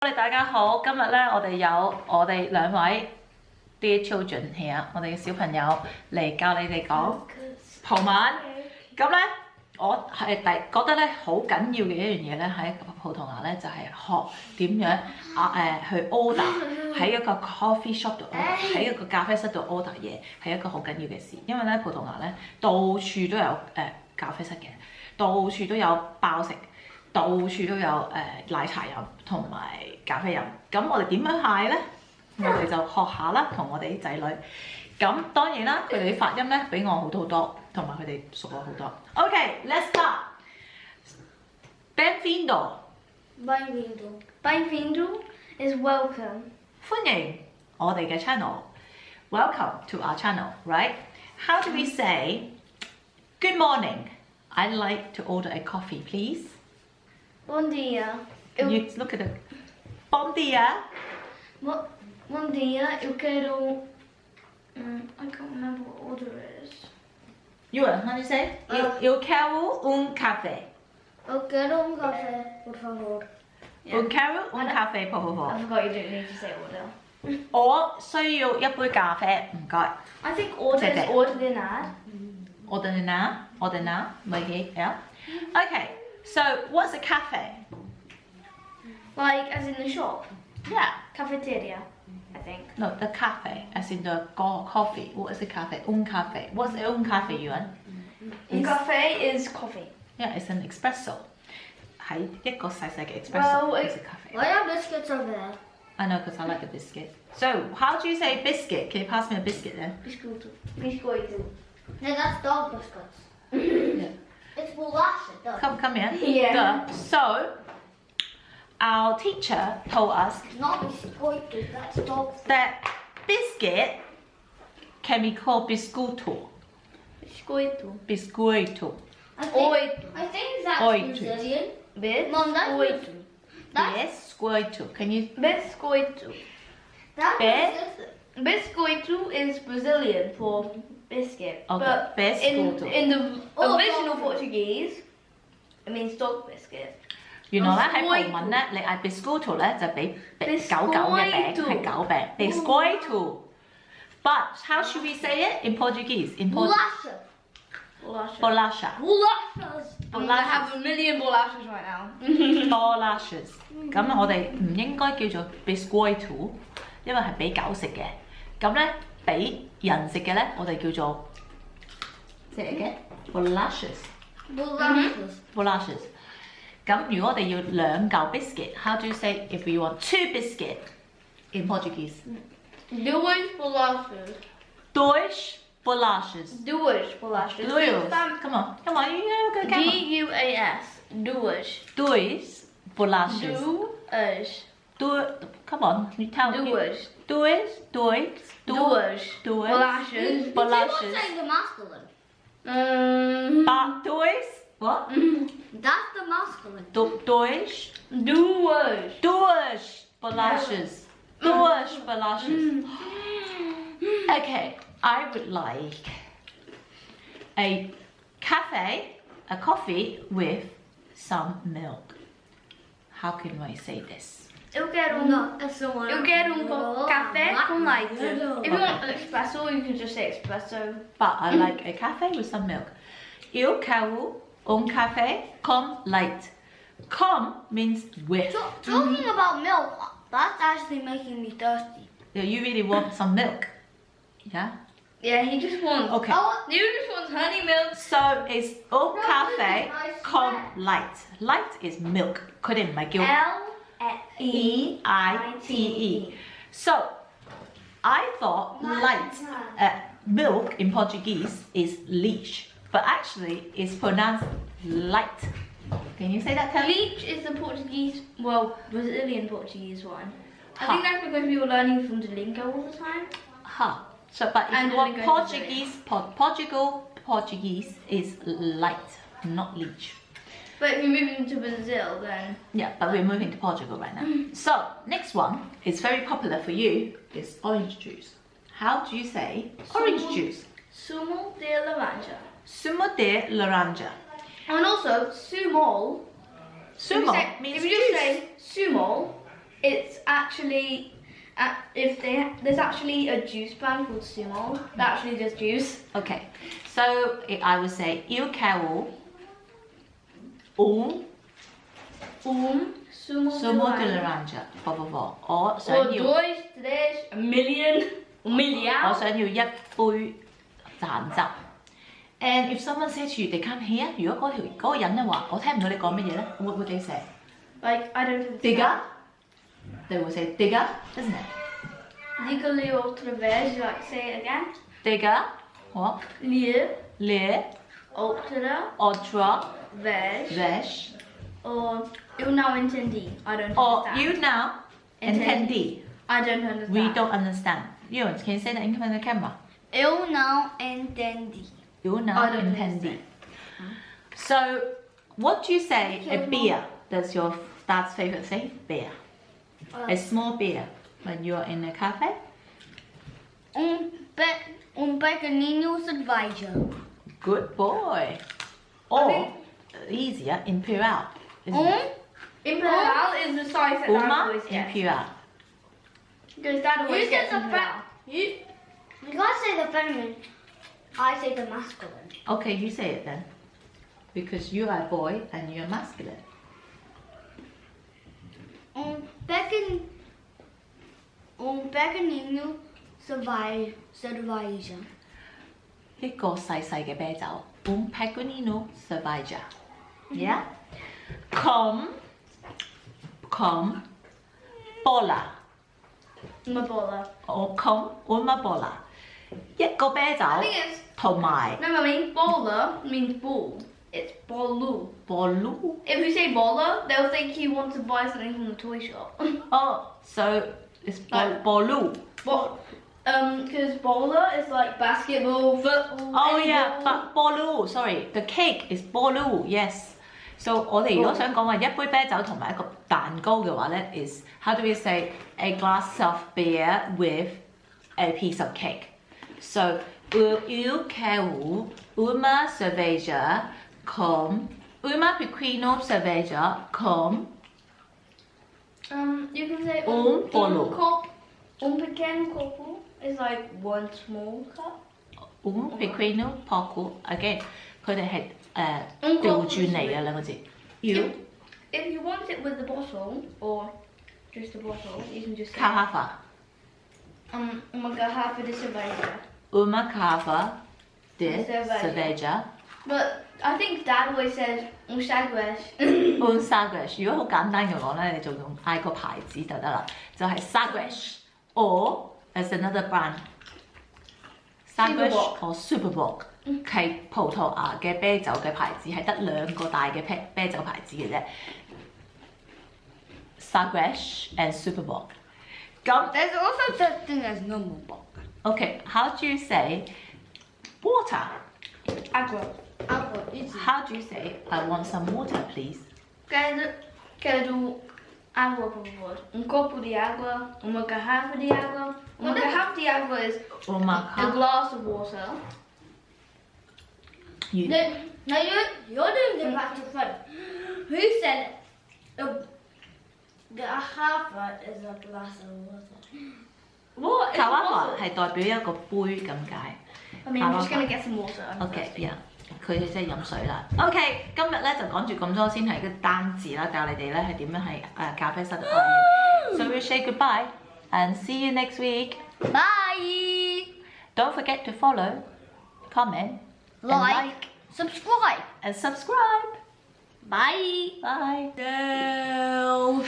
大家好，今日咧我哋有我哋兩位 dear children here， 我哋嘅小朋友嚟教你哋講葡文。咁咧，我係覺得咧好緊要嘅一樣嘢咧，喺葡萄牙咧就係學點樣去 order 喺一個 coffee shop 度 order， 喺一個咖啡室度 order 嘢，係一個好緊要嘅事。因為咧葡萄牙咧到處都有咖啡室嘅，到處都有包食。到處都有奶茶飲同埋咖啡飲，咁我哋點樣嗌咧？我哋就學下啦，同我哋啲仔女。咁當然啦，佢哋啲發音咧比我好多，同埋佢哋熟我好多。OK，let's start。Bem-vindo。Bem-vindo. Bem-vindo is welcome. 歡迎我哋嘅 channel。Welcome to our channel, right? How do we say good morning? I'd like to order a coffee, please. Bom dia. You look at it. Bom dia. Bom dia. Eu quero. I can't remember what order it is. Yuan, how do you say? Eu quero café. Eu quero café, por favor. Eu quero café, por favor. I forgot you didn't need to say order. 我需要一杯咖啡，唔該。 I think order is ordenar. Ordenar, 咪嘅 yeah. Okay, so what's a cafe? Like as in the shop. Yeah. Cafeteria, I think. No, the cafe, as in the coffee. What is a cafe? Cafe. What's cafe, Yuan? Cafe is coffee. Yeah, it's an espresso. 係一個細細嘅 espresso is a cafe. I have biscuits over there. I know, because I like a biscuit. So, how do you say biscuit? Can you pass me a biscuit then? Biscoito. No, that's dog biscuits. Yeah. It's bolacha. Come here. Yeah. So, our teacher told us Not biscoito, that's dog food. that biscuit can be called biscuito. Biscoito. Biscuito. I think that's Oito. Brazilian. Mom, that's Biscuito. Yes, biscuito. Can you? Biscoito. Biscoito is Brazilian for biscuit. Okay, But biscoito. in the original Portuguese, it means dog biscuit. 原來咧喺葡文咧，你嗌 biscuito 咧就俾狗狗嘅餅，係狗餅 biscuito。But how should we say it in Portuguese? In Bolacha. Bolacha. Bolachas. I have a million bolachas right now. Bolachas。咁我哋唔應該叫做 biscuito， 因為係俾狗食嘅。咁咧俾人食嘅咧，我哋叫做即係嘅 bolachas。Bolachas。咁如果我哋要兩嚿 biscuit，how do you say if we want 2 biscuit in Portuguese? Duas bolachas. Dois bolachas. Duas bolachas. Come on. You go. Duas. Duas. Dois bolachas. Come on. You tell me. Duas. Dois. Bolachas. Bolachas. saying the masculine. Dois. What? That's the masculine. Dois. Duas. Duas bolachas. Duas bolachas. Okay, I would like a coffee with some milk. How can I say this? Eu quero café com leite. If you want an espresso, you can just say espresso. But I like a cafe with some milk. Eu quero café com leite. Com means with. Talking about milk, that's actually making me thirsty. You really want some milk? Yeah? Yeah, he just wants. Okay. You just want honey milk. So it's café com leite. Light is milk. 佢哋唔係叫 L-E-I-T-E. So I thought light, milk in Portuguese is leite, but actually it's pronounced light. Can you say that, Kelly? Leite is the Portuguese, Brazilian Portuguese one. I think that's because we were learning from Duolingo all the time. Huh. So, but if you want Portuguese is light, not leite. But if you're moving to Brazil, then... Yeah, but we're moving to Portugal right now. So, next one is very popular for you, is orange juice. How do you say orange juice? Sumo de laranja. Sumo de laranja. And also, sumol. Sumo If means you just juice. say sumol, it's actually there's actually a juice brand called Sumo that actually does juice. Okay, so I would say eu quero sumo de laranja, por favor. 我想要 dois, três, a million, 我 milhão. 想要一杯橙汁。And if someone says to you they can't hear， 如果嗰個人咧話我聽唔到你講乜嘢咧，what would they say? Like I don't understand. Diga? They will say diga, isn't it? Diga-lhe outra vez, like say it again. Diga, what? Lhe Le, outra vez. vez. Or eu não entendi. I don't Or understand. you now entendi. I don't understand. We don't understand. You can you say that in front of the camera? Eu não entendi. You I now don't entendi. So, what do you say a beer? That's your dad's favorite thing? Beer. A small beer when you're in a cafe? Pequenino cerveja. Good boy. Or easier, imperial. Isn't it? Imperial is the size that Dad Uma always gets. imperial. Because Dad always gets imperial. You guys say the feminine, I say the masculine. Okay, you say it then. Because you are a boy and you're masculine. Pequenino cerveja. 一個細細嘅啤酒 un pequeñino cerveja. Yeah? Come bola. Uma bola. Or come una bola. 一個啤酒 I think it's 同埋 no, I mean bola means ball. It's bolu. bolu. If you say bola, they'll think you want to buy something from the toy shop. Oh, so it's Like- bolu. Because bola is like basketball, football. Oh yeah, volleyball. but bolu, sorry, the cake is bolu, yes. So 我哋如果想講話一杯啤酒同埋一個蛋糕嘅話咧 is how do we say a glass of beer with a piece of cake? So eu quero uma cerveja com uma pequeno cerveja com You can say bolo. pequeno copo is like one small cup. pequeno pouco again 佢哋係Un 調 copo 轉嚟嘅兩個字。要 If you want it with the bottle or just a bottle, you can just say garrafa uma garrafa de cerveja. uma garrafa de Cerveja. cerveja But I think Dad always says sagres. un sagres 如果好簡單嘅講咧，你就用嗌個牌子就得啦，就係 sagres or as another brand sagres Superboc or superboc 係葡萄牙嘅啤酒嘅牌子，係得兩個大嘅啤酒牌子嘅啫 sagres and superboc 咁 There's also such thing as normal book. Okay, how do you say water? Agua. How do you say I want some water, please? Quero água, por favor. Copo de água, uma garrafa de água. Uma garrafa de água is Uma a glass of water. You, Now you're doing the back to front. Who said the half is a glass of water? What? It's Carafa water. 係代表一個杯咁解。 I mean, I'm just gonna get some water. I'm OK， thirsty. yeah，佢哋真係飲水啦。OK，今日咧就講住咁多先係個單字啦，教你哋咧係點樣喺咖啡室度發現。So we say goodbye and see you next week. Bye. Don't forget to follow, comment, and Subscribe. and subscribe. Bye. Bye. No.